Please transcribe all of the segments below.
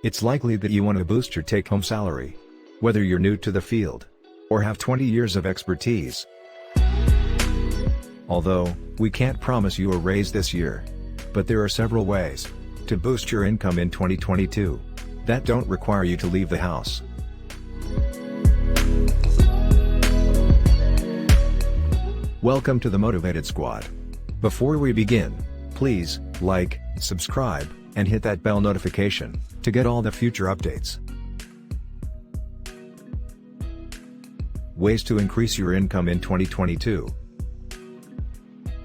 It's likely that you want to boost your take-home salary. Whether you're new to the field or have 20 years of expertise. Although, we can't promise you a raise this year. But there are several ways to boost your income in 2022 that don't require you to leave the house. Welcome to the Motivated Squad. Before we begin, please like, subscribe, and hit that bell notification to get all the future updates. Ways to increase your income in 2022.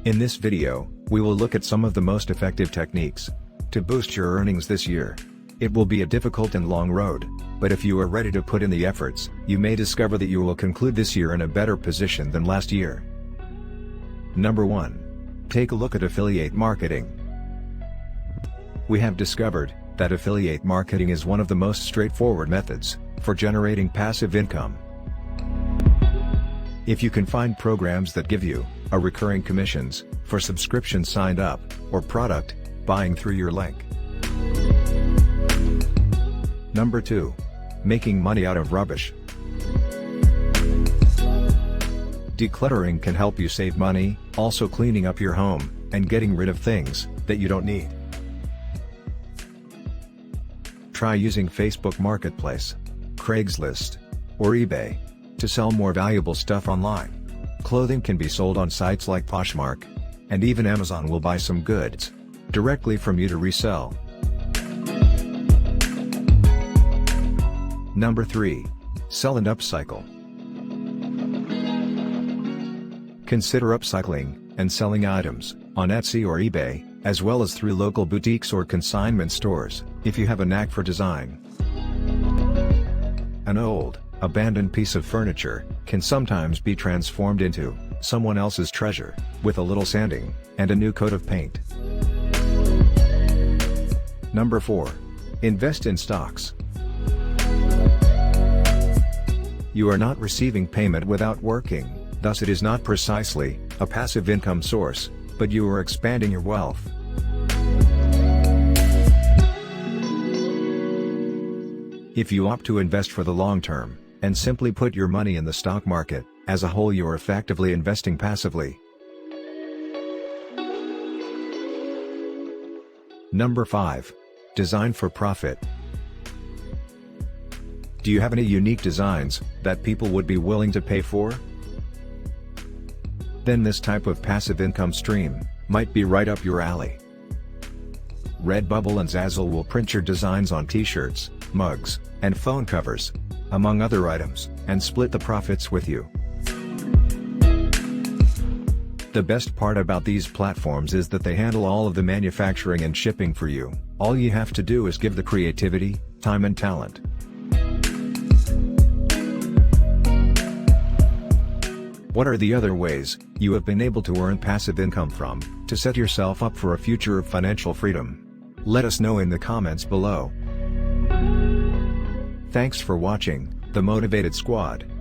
In this video, we will look at some of the most effective techniques to boost your earnings this year. It will be a difficult and long road, but if you are ready to put in the efforts, you may discover that you will conclude this year in a better position than last year. Number 1. Take a look at affiliate marketing. We have discovered that affiliate marketing is one of the most straightforward methods for generating passive income. If you can find programs that give you a recurring commissions for subscriptions signed up or product buying through your link. Number 2. Making money out of rubbish. Decluttering can help you save money, also cleaning up your home and getting rid of things that you don't need. Try using Facebook Marketplace, Craigslist, or eBay to sell more valuable stuff online. Clothing can be sold on sites like Poshmark, and even Amazon will buy some goods directly from you to resell. Number 3. Sell and upcycle. Consider upcycling and selling items on Etsy or eBay, as well as through local boutiques or consignment stores, if you have a knack for design. An old, abandoned piece of furniture can sometimes be transformed into someone else's treasure, with a little sanding and a new coat of paint. Number 4. Invest in stocks. You are not receiving payment without working, thus it is not precisely a passive income source, but you are expanding your wealth. If you opt to invest for the long term, and simply put your money in the stock market, as a whole you are effectively investing passively. Number 5. Design for profit. Do you have any unique designs that people would be willing to pay for? Then this type of passive income stream might be right up your alley. Redbubble and Zazzle will print your designs on t-shirts, mugs, and phone covers, among other items, and split the profits with you. The best part about these platforms is that they handle all of the manufacturing and shipping for you. All you have to do is give the creativity, time and talent. What are the other ways you have been able to earn passive income from, to set yourself up for a future of financial freedom? Let us know in the comments below. Thanks for watching The Motivated Squad.